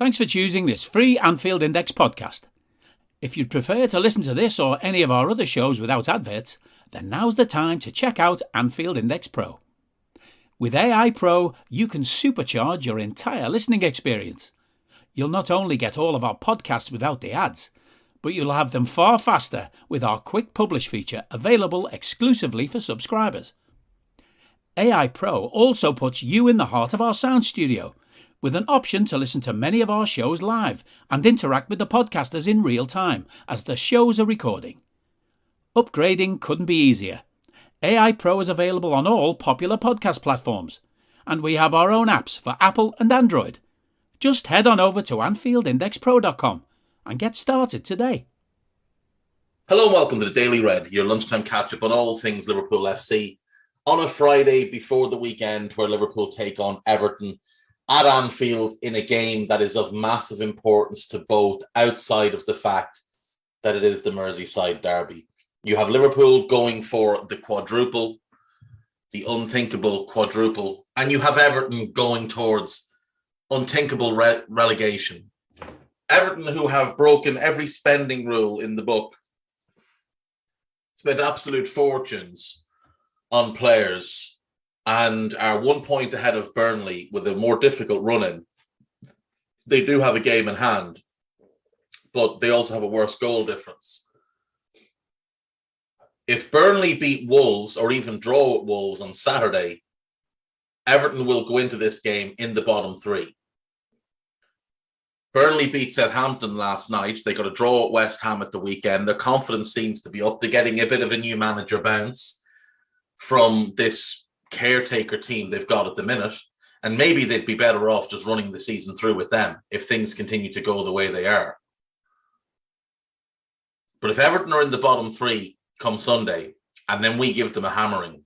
Thanks for choosing this free Anfield Index podcast. If you'd prefer to listen to this or any of our other shows without adverts, then now's the time to check out Anfield Index Pro. With AI Pro, you can supercharge your entire listening experience. You'll not only get all of our podcasts without the ads, but you'll have them far faster with our quick publish feature available exclusively for subscribers. AI Pro also puts you in the heart of our sound studio, with an option to listen to many of our shows live and interact with the podcasters in real time as the shows are recording. Upgrading couldn't be easier. AI Pro is available on all popular podcast platforms, and we have our own apps for Apple and Android. Just head on over to AnfieldIndexPro.com and get started today. Hello and welcome to the Daily Red, your lunchtime catch-up on all things Liverpool FC on a Friday before the weekend where Liverpool take on Everton at Anfield in a game that is of massive importance to both outside of the fact that it is the Merseyside Derby. You have Liverpool going for the quadruple, the unthinkable quadruple, and you have Everton going towards unthinkable relegation. Everton, who have broken every spending rule in the book, spent absolute fortunes on players and are 1 point ahead of Burnley with a more difficult run-in. They do have a game in hand, but they also have a worse goal difference. If Burnley beat Wolves or even draw at Wolves on Saturday, Everton will go into this game in the bottom three. Burnley beat Southampton last night. They got a draw at West Ham at the weekend. Their confidence seems to be up. They're getting a bit of a new manager bounce from this caretaker team they've got at the minute. And maybe they'd be better off just running the season through with them if things continue to go the way they are. But if Everton are in the bottom three come Sunday, and then we give them a hammering,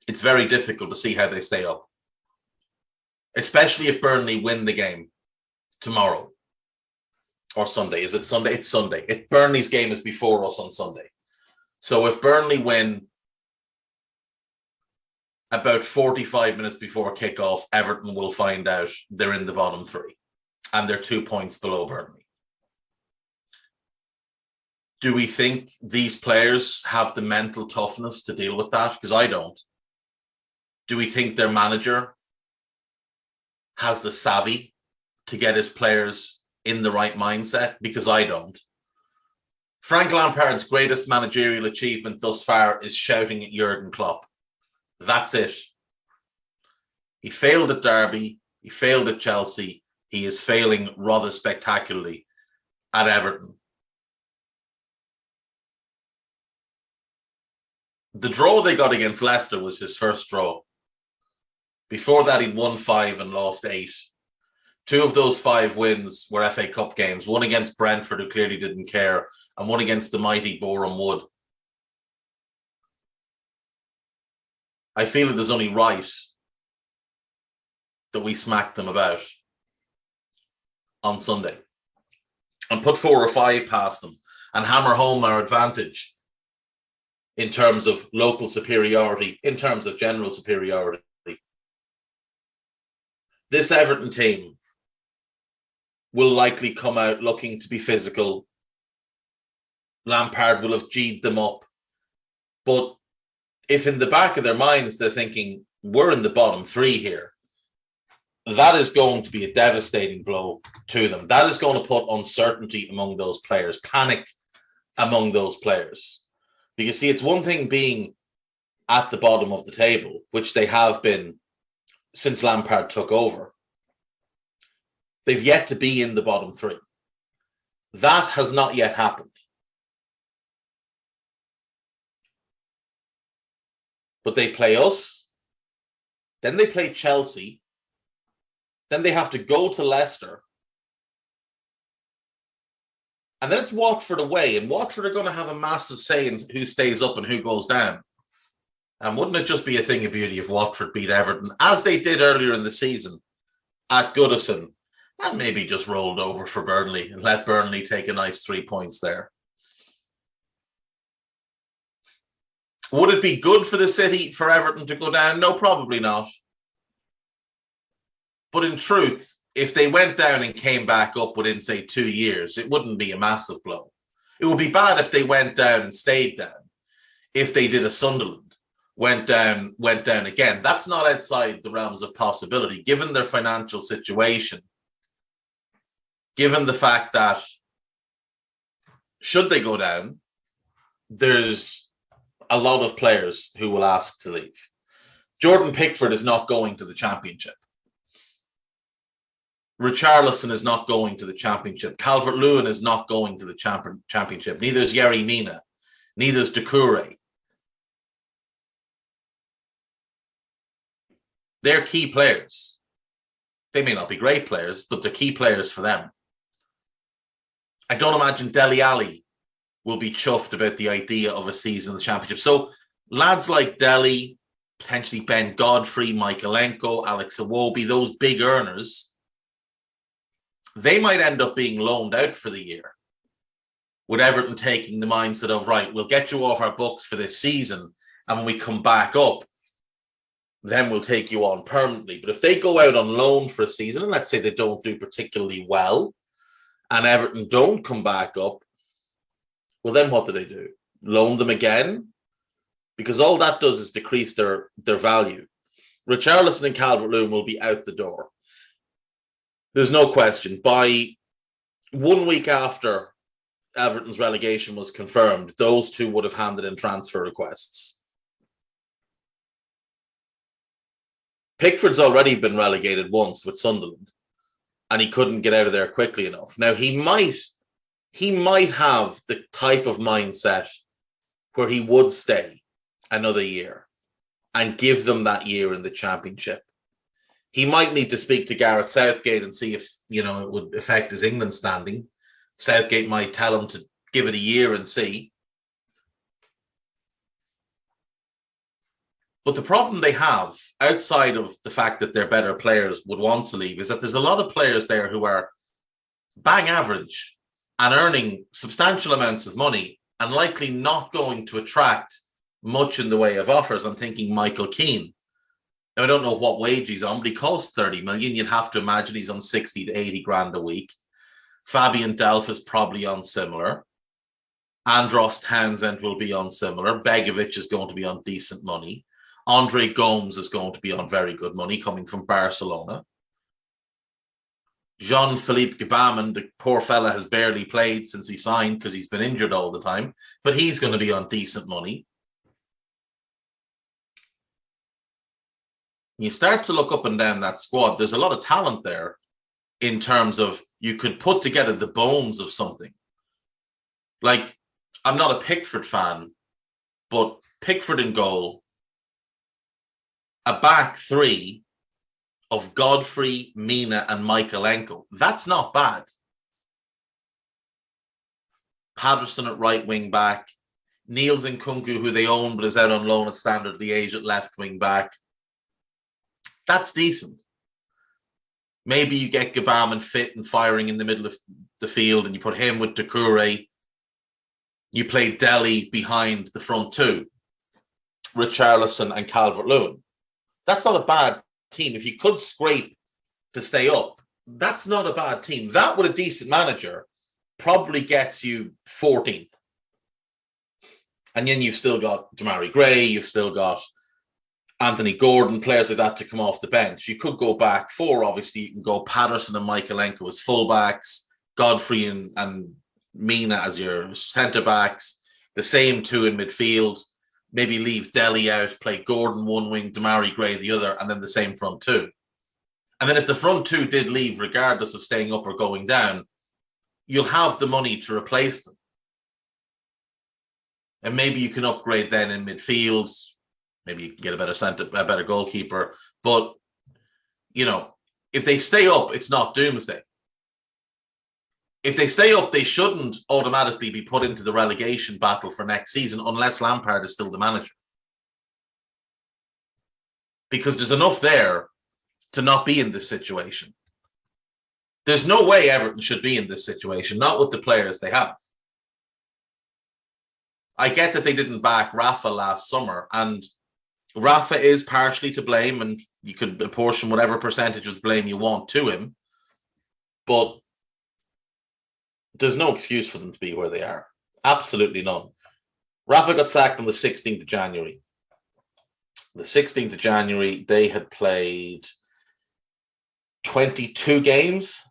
it's very difficult to see how they stay up. Especially if Burnley win the game tomorrow or Sunday. Is it Sunday? It's Sunday. Burnley's game is before us on Sunday. So if Burnley win about 45 minutes before kickoff, Everton will find out they're in the bottom three and they're 2 points below Burnley. Do we think these players have the mental toughness to deal with that? Because I don't. Do we think their manager has the savvy to get his players in the right mindset? Because I don't. Frank Lampard's greatest managerial achievement thus far is shouting at Jurgen Klopp. That's it. He failed at Derby. He failed at Chelsea. He is failing rather spectacularly at Everton. The draw they got against Leicester was his first draw. Before that, he'd won 5 and lost 8. 2 of those 5 wins were FA Cup games. One against Brentford, who clearly didn't care, and one against the mighty Boreham Wood. I feel it is only right that we smack them about on Sunday and put 4 or 5 past them and hammer home our advantage in terms of local superiority, in terms of general superiority. This Everton team will likely come out looking to be physical. Lampard will have G'd them up. But if in the back of their minds they're thinking, we're in the bottom three here, that is going to be a devastating blow to them. That is going to put uncertainty among those players, panic among those players. Because, see, it's one thing being at the bottom of the table, which they have been since Lampard took over. They've yet to be in the bottom three. That has not yet happened. But they play us, then they play Chelsea, then they have to go to Leicester, and then it's Watford away, and Watford are going to have a massive say in who stays up and who goes down. And wouldn't it just be a thing of beauty if Watford beat Everton, as they did earlier in the season at Goodison, and maybe just rolled over for Burnley and let Burnley take a nice 3 points there? Would it be good for the city for Everton to go down? No, probably not. But in truth, if they went down and came back up within, say, 2 years, it wouldn't be a massive blow. It would be bad if they went down and stayed down. If they did a Sunderland, went down again. That's not outside the realms of possibility, given their financial situation, given the fact that should they go down, there's a lot of players who will ask to leave. Jordan Pickford is not going to the Championship. Richarlison is not going to the Championship. Calvert-Lewin is not going to the Championship. Neither is Yerry Mina. Neither is Doucouré. They're key players. They may not be great players, but they're key players for them. I don't imagine Dele Alli will be chuffed about the idea of a season in the Championship. So lads like Dele, potentially Ben Godfrey, Michaelenko, Alex Iwobi, those big earners, they might end up being loaned out for the year, with Everton taking the mindset of, right, we'll get you off our books for this season, and when we come back up, then we'll take you on permanently. But if they go out on loan for a season, and let's say they don't do particularly well, and Everton don't come back up, well, then what do? Loan them again? Because all that does is decrease their value. Richarlison and Calvert-Lewin will be out the door. There's no question. By 1 week after Everton's relegation was confirmed, those two would have handed in transfer requests. Pickford's already been relegated once with Sunderland, and he couldn't get out of there quickly enough. Now, he might have the type of mindset where he would stay another year and give them that year in the Championship. He might need to speak to Gareth Southgate and see if, it would affect his England standing. Southgate might tell him to give it a year and see. But the problem they have, outside of the fact that their better players would want to leave, is that there's a lot of players there who are bang average and earning substantial amounts of money and likely not going to attract much in the way of offers. I'm thinking Michael Keane. Now, I don't know what wage he's on, but he costs 30 million. You'd have to imagine he's on 60 to 80 grand a week. Fabian Delph is probably on similar. Andros Townsend will be on similar. Begovic is going to be on decent money. Andre Gomes is going to be on very good money coming from Barcelona. Jean-Philippe Gbamin, the poor fella, has barely played since he signed because he's been injured all the time, but he's going to be on decent money. You start to look up and down that squad, there's a lot of talent there in terms of you could put together the bones of something. Like, I'm not a Pickford fan, but Pickford in goal, a back three of Godfrey, Mina, and Michaelenko. That's not bad. Patterson at right wing back, Niels Nkunku, who they own but is out on loan at Standard Liège at left wing back. That's decent. Maybe you get Gbamin fit and firing in the middle of the field and you put him with Doucouré. You play Dele behind the front two, Richarlison and Calvert-Lewin. That's not a bad team. If you could scrape to stay up, that's not a bad team. That, with a decent manager, probably gets you 14th. And then you've still got Demarai Gray, you've still got Anthony Gordon, players like that to come off the bench. You could go back four, obviously. You can go Patterson and Michaelenko as fullbacks, Godfrey and Mina as your centre-backs, the same two in midfield, maybe leave Dele out, play Gordon one wing, Demarai Gray the other, and then the same front two. And then if the front two did leave, regardless of staying up or going down, you'll have the money to replace them. And maybe you can upgrade then in midfield. Maybe you can get a better goalkeeper. But, if they stay up, it's not doomsday. If they stay up, they shouldn't automatically be put into the relegation battle for next season unless Lampard is still the manager. Because there's enough there to not be in this situation. There's no way Everton should be in this situation, not with the players they have. I get that they didn't back Rafa last summer, and Rafa is partially to blame, and you could apportion whatever percentage of the blame you want to him. But there's no excuse for them to be where they are. Absolutely none. Rafa got sacked on the 16th of January. The 16th of January, they had played 22 games.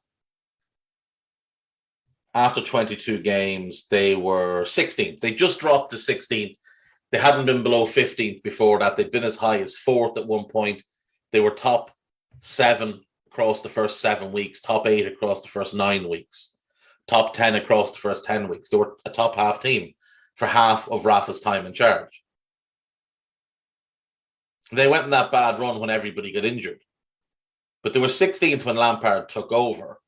After 22 games, they were 16th. They just dropped to 16th. They hadn't been below 15th before that. They'd been as high as 4th at one point. They were top 7 across the first 7 weeks, top 8 across the first 9 weeks, top 10 across the first 10 weeks. They were a top half team for half of Rafa's time in charge. They went on that bad run when everybody got injured. But they were 16th when Lampard took over.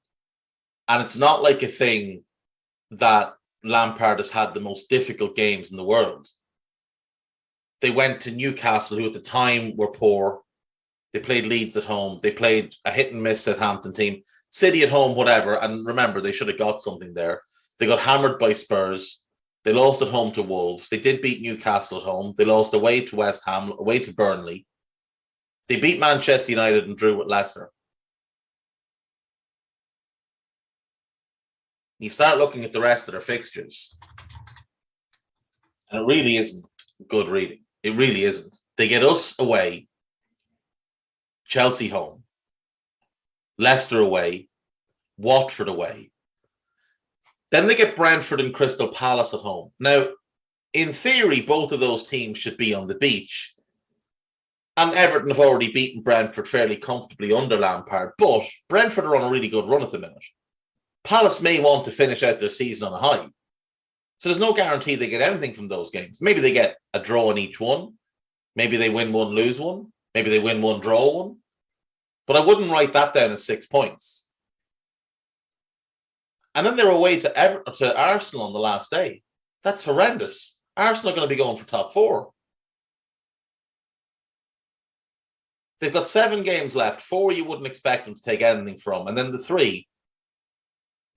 And it's not like a thing that Lampard has had the most difficult games in the world. They went to Newcastle, who at the time were poor. They played Leeds at home. They played a hit-and-miss Southampton team. City at home, whatever. And remember, they should have got something there. They got hammered by Spurs. They lost at home to Wolves. They did beat Newcastle at home. They lost away to West Ham, away to Burnley. They beat Manchester United and drew with Leicester. You start looking at the rest of their fixtures, and it really isn't good reading. It really isn't. They get us away, Chelsea home, Leicester away, Watford away. Then they get Brentford and Crystal Palace at home. Now, in theory, both of those teams should be on the beach. And Everton have already beaten Brentford fairly comfortably under Lampard, but Brentford are on a really good run at the minute. Palace may want to finish out their season on a high. So there's no guarantee they get anything from those games. Maybe they get a draw in each one. Maybe they win one, lose one. Maybe they win one, draw one. But I wouldn't write that down as 6 points. And then they're away to Arsenal on the last day. That's horrendous. Arsenal are going to be going for top 4. They've got 7 games left. 4 you wouldn't expect them to take anything from. And then the 3,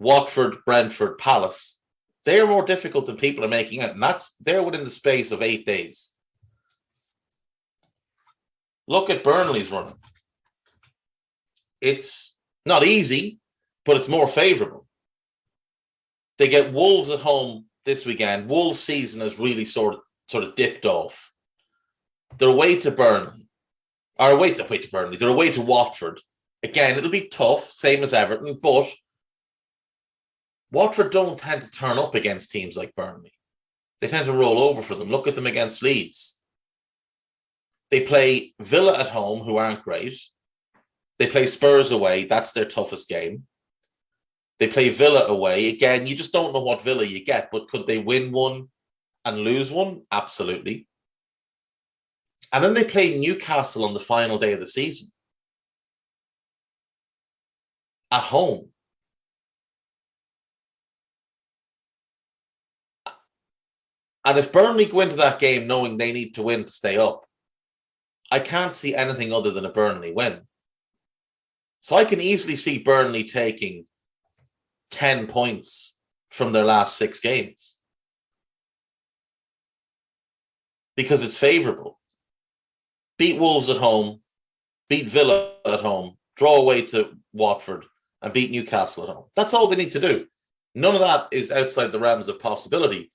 Watford, Brentford, Palace, they are more difficult than people are making it. And they're within the space of 8 days. Look at Burnley's running. It's not easy, but it's more favourable. They get Wolves at home this weekend. Wolves' season has really sort of dipped off. They're away to Burnley. Or away to Burnley. They're away to Watford. Again, it'll be tough, same as Everton, but Watford don't tend to turn up against teams like Burnley. They tend to roll over for them. Look at them against Leeds. They play Villa at home, who aren't great. They play Spurs away. That's their toughest game. They play Villa away. Again, you just don't know what Villa you get, but could they win one and lose one? Absolutely. And then they play Newcastle on the final day of the season. At home. And if Burnley go into that game knowing they need to win to stay up, I can't see anything other than a Burnley win. So I can easily see Burnley taking 10 points from their last 6 games. Because it's favourable. Beat Wolves at home, beat Villa at home, draw away to Watford, and beat Newcastle at home. That's all they need to do. None of that is outside the realms of possibility.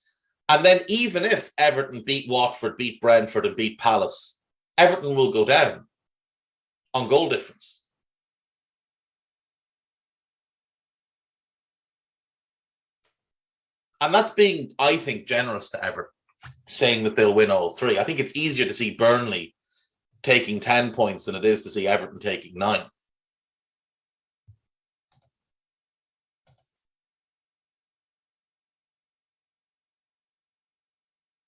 And then even if Everton beat Watford, beat Brentford, and beat Palace, Everton will go down on goal difference. And that's being, I think, generous to Everton, saying that they'll win all 3. I think it's easier to see Burnley taking 10 points than it is to see Everton taking 9.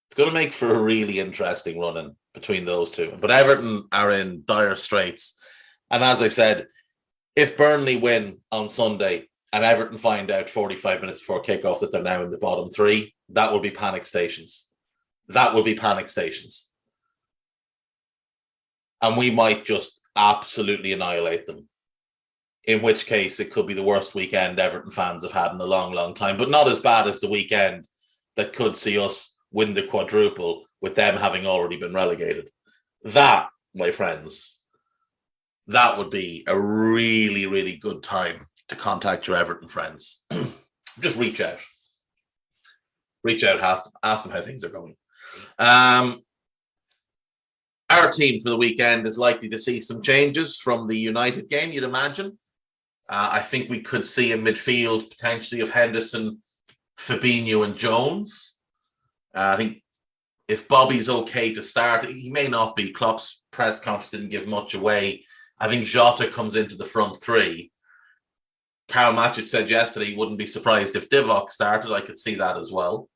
It's going to make for a really interesting run-in between those two. But Everton are in dire straits. And as I said, if Burnley win on Sunday and Everton find out 45 minutes before kickoff that they're now in the bottom 3, that will be panic stations. That will be panic stations. And we might just absolutely annihilate them. In which case, it could be the worst weekend Everton fans have had in a long, long time, but not as bad as the weekend that could see us win the quadruple with them having already been relegated. That, my friends, that would be a really, really good time to contact your Everton friends. Just reach out. Reach out, ask them how things are going. Our team for the weekend is likely to see some changes from the United game, you'd imagine. I think we could see a midfield potentially of Henderson, Fabinho and Jones. I think if Bobby's okay to start, he may not be. Klopp's press conference didn't give much away. I think Jota comes into the front three. Karl Macic said yesterday he wouldn't be surprised if Divock started. I could see that as well.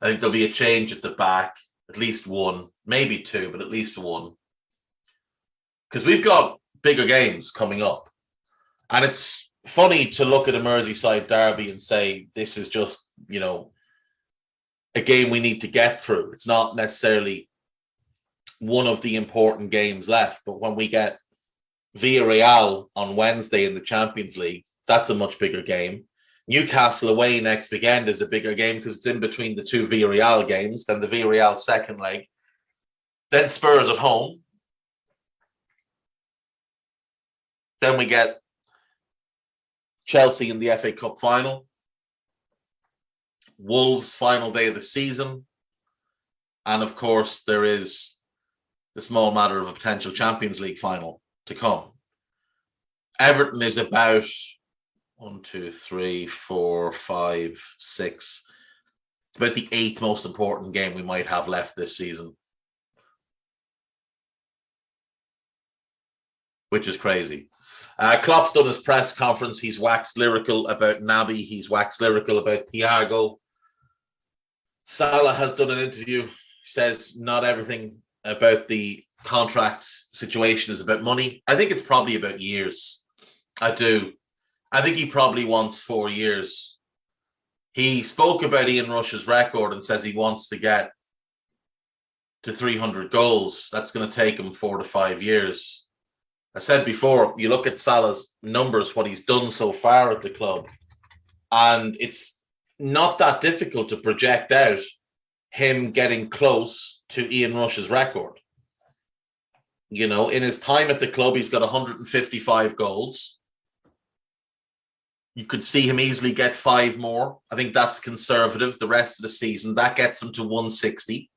I think there'll be a change at the back, at least one, maybe two, but at least one. Because we've got bigger games coming up. And it's funny to look at a Merseyside derby and say, this is just, a game we need to get through. It's not necessarily one of the important games left. But when we get Villarreal on Wednesday in the Champions League, that's a much bigger game. Newcastle away next weekend is a bigger game because it's in between the two Villarreal games, then the Villarreal second leg. Then Spurs at home. Then we get Chelsea in the FA Cup final. Wolves final day of the season. And of course, there is the small matter of a potential Champions League final to come. Everton is about 1, 2, 3, 4, 5, 6. It's about the 8th most important game we might have left this season. Which is crazy. Klopp's done his press conference. He's waxed lyrical about Naby. He's waxed lyrical about Thiago. Salah has done an interview. He says not everything about the contract situation is about money. I think it's probably about years. I do. I think he probably wants 4 years. He spoke about Ian Rush's record and says he wants to get to 300 goals. That's going to take him 4 to 5 years. I said before, you look at Salah's numbers, what he's done so far at the club, and it's not that difficult to project out him getting close to Ian Rush's record. In his time at the club, he's got 155 goals. You could see him easily get 5 more. I think that's conservative. The rest of the season, that gets him to 160.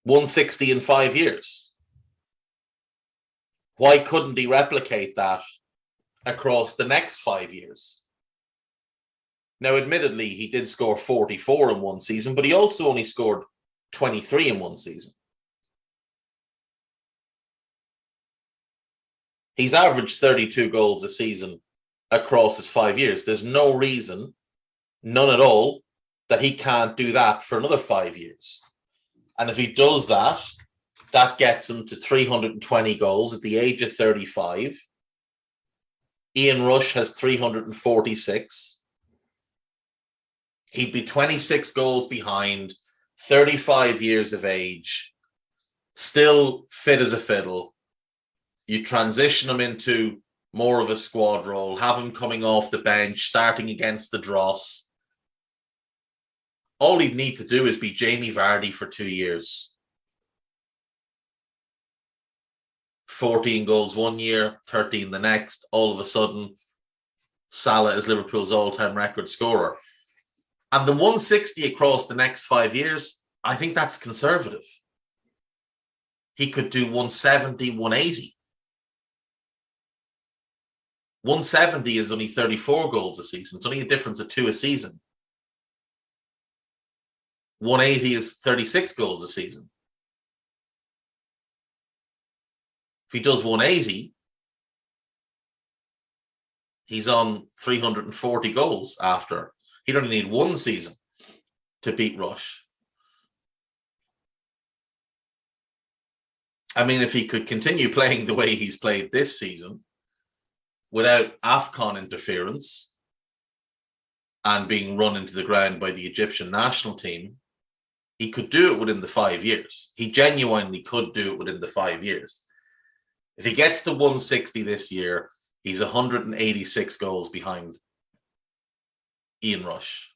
160 in 5 years. Why couldn't he replicate that across the next 5 years? Now, admittedly, he did score 44 in one season, but he also only scored 23 in one season. He's averaged 32 goals a season across his 5 years. There's no reason, none at all, that he can't do that for another 5 years. And if he does that, that gets him to 320 goals at the age of 35. Ian Rush has 346. He'd be 26 goals behind, 35 years of age, still fit as a fiddle. You transition him into more of a squad role, have him coming off the bench, starting against the Dross. All he'd need to do is be Jamie Vardy for 2 years. 14 goals 1 year, 13 the next. All of a sudden, Salah is Liverpool's all-time record scorer. And the 160 across the next 5 years, I think that's conservative. He could do 170, 180. 170 is only 34 goals a season. It's only a difference of 2 a season. 180 is 36 goals a season. If he does 180, he's on 340 goals after. He'd only need 1 season to beat Rush. I mean, if he could continue playing the way he's played this season, without AFCON interference and being run into the ground by the Egyptian national team, he could do it within the 5 years. He genuinely could do it within the 5 years. If he gets to 160 this year, he's 186 goals behind Ian Rush.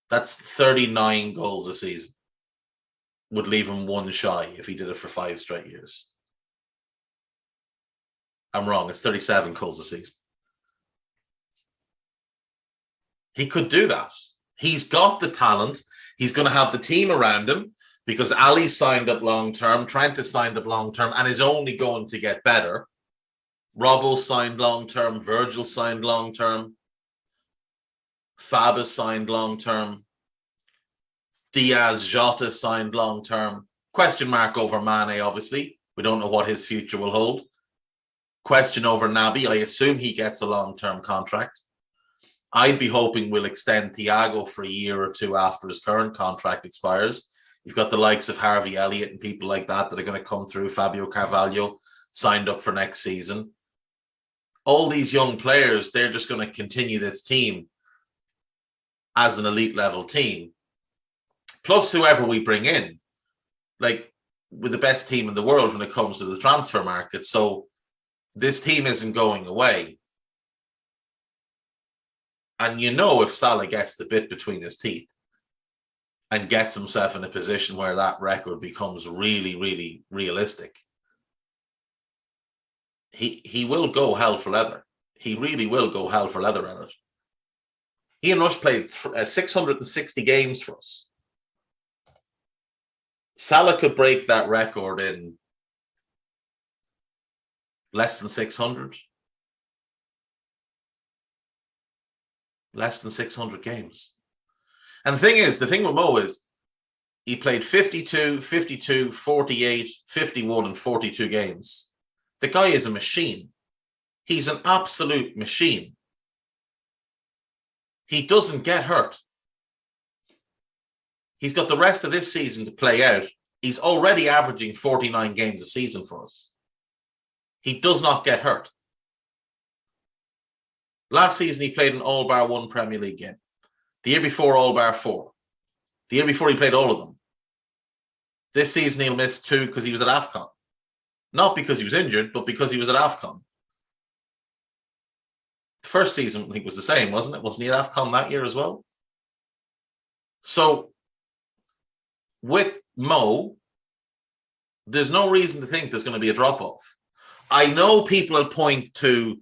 That's 39 goals a season. would leave him one shy if he did it for 5 straight years. I'm wrong. It's 37 goals a season. He could do that. He's got the talent. He's going to have the team around him because Ali signed up long-term, Trent has signed up long-term, and is only going to get better. Robbo signed long-term, Virgil signed long-term, Fab has signed long-term, Diaz, Jota signed long-term. Question mark over Mane, obviously. We don't know what his future will hold. Question over Naby. I assume he gets a long-term contract. I'd be hoping we'll extend Thiago for a year or two after his current contract expires. You've got the likes of Harvey Elliott and people like that that are going to come through. Fabio Carvalho signed up for next season. All these young players, they're just going to continue this team as an elite level team. Plus whoever we bring in, like with the best team in the world when it comes to the transfer market. So this team isn't going away. And you know, if Salah gets the bit between his teeth and gets himself in a position where that record becomes really, really realistic, he will go hell for leather. He really will go hell for leather at it. Ian Rush played 660 games for us. Salah could break that record in less than 600. Less than 600 games. And the thing with Mo is he played 52, 52, 48, 51 and 42 games. The guy is a machine. He's an absolute machine. He doesn't get hurt. He's got the rest of this season to play out. He's already averaging 49 games a season for us. He does not get hurt. Last season, he played in all bar 1 Premier League game. The year before, all bar 4. The year before, he played all of them. This season, he'll miss 2 because he was at AFCON. Not because he was injured, but because he was at AFCON. The first season, I think, was the same, wasn't it? Wasn't he at AFCON that year as well? So, with Mo, there's no reason to think there's going to be a drop-off. I know people will point to,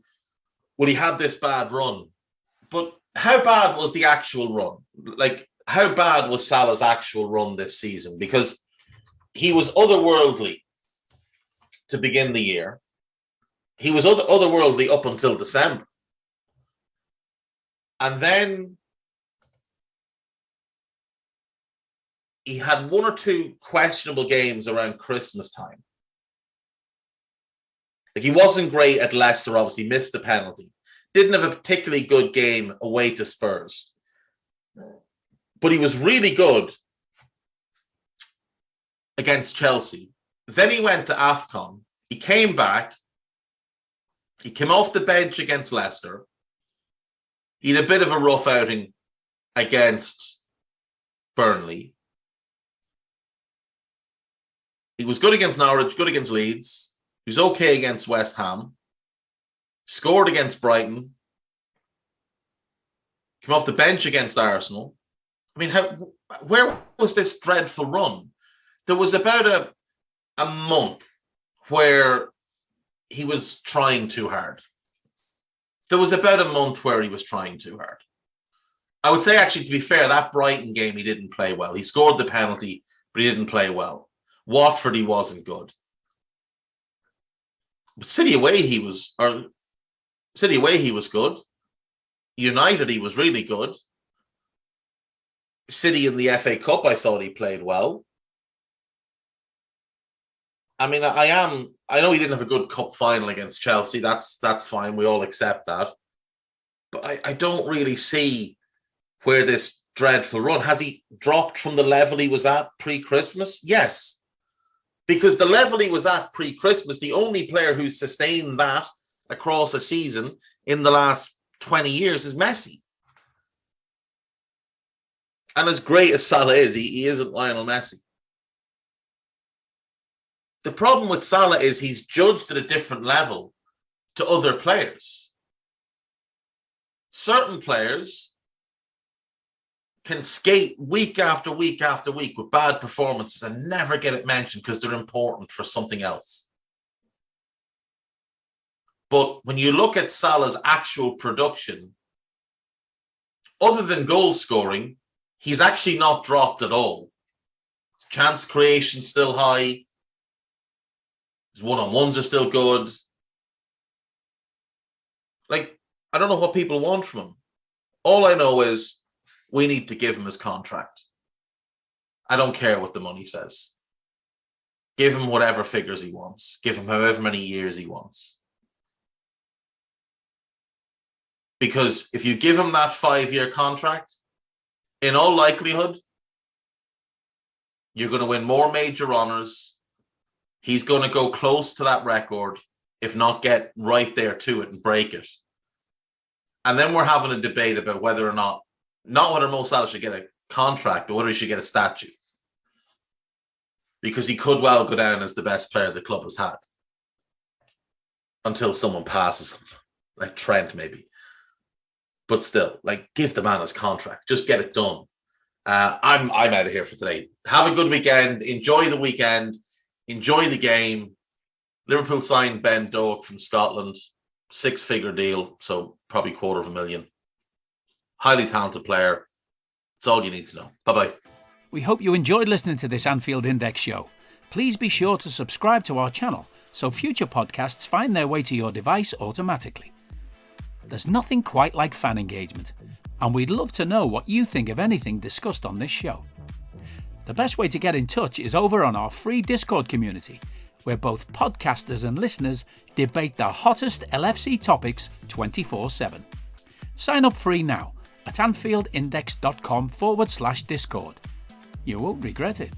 well, he had this bad run. But how bad was the actual run? Like, how bad was Salah's actual run this season? Because he was otherworldly to begin the year. He was otherworldly up until December. And then he had 1 or 2 questionable games around Christmas time. Like, he wasn't great at Leicester, obviously, missed the penalty. Didn't have a particularly good game away to Spurs. But he was really good against Chelsea. Then he went to AFCON. He came back. He came off the bench against Leicester. He had a bit of a rough outing against Burnley. He was good against Norwich, good against Leeds. He was okay against West Ham. Scored against Brighton. Came off the bench against Arsenal. I mean, where was this dreadful run? There was about a month where he was trying too hard. There was about a month where he was trying too hard. I would say, actually, to be fair, that Brighton game, he didn't play well. He scored the penalty, but he didn't play well. Watford, he wasn't good. But City away, he was good. United, he was really good. City in the FA Cup, I thought he played well. I mean, I know he didn't have a good cup final against Chelsea. That's fine. We all accept that. But I don't really see where this dreadful run. Has he dropped from the level he was at pre-Christmas? Yes. Because the level he was at pre-Christmas, the only player who's sustained that across a season in the last 20 years is Messi. And as great as Salah is, he isn't Lionel Messi. The problem with Salah is he's judged at a different level to other players. Certain players can skate week after week after week with bad performances and never get it mentioned because they're important for something else. But when you look at Salah's actual production, other than goal scoring, he's actually not dropped at all. His chance creation still high. His one-on-ones are still good. Like, I don't know what people want from him. All I know is we need to give him his contract. I don't care what the money says. Give him whatever figures he wants. Give him however many years he wants. Because if you give him that 5-year contract, in all likelihood, you're going to win more major honours. He's going to go close to that record, if not get right there to it and break it. And then we're having a debate about whether or not whether Mo Salah should get a contract, but whether he should get a statue. Because he could well go down as the best player the club has had. Until someone passes him. Like Trent, maybe. But still, like, give the man his contract. Just get it done. I'm out of here for today. Have a good weekend. Enjoy the weekend. Enjoy the game. Liverpool signed Ben Doak from Scotland. 6-figure deal, so probably $250,000. Highly talented player. That's all you need to know. Bye-bye. We hope you enjoyed listening to this Anfield Index show. Please be sure to subscribe to our channel so future podcasts find their way to your device automatically. There's nothing quite like fan engagement, and we'd love to know what you think of anything discussed on this show. The best way to get in touch is over on our free Discord community, where both podcasters and listeners debate the hottest LFC topics 24/7. Sign up free now at AnfieldIndex.com/Discord. You won't regret it.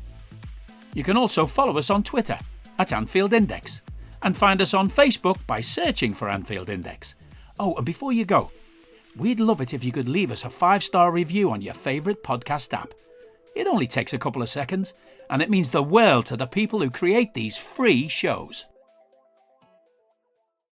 You can also follow us on Twitter at Anfield Index and find us on Facebook by searching for Anfield Index. Oh, and before you go, we'd love it if you could leave us a 5-star review on your favourite podcast app. It only takes a couple of seconds, and it means the world to the people who create these free shows.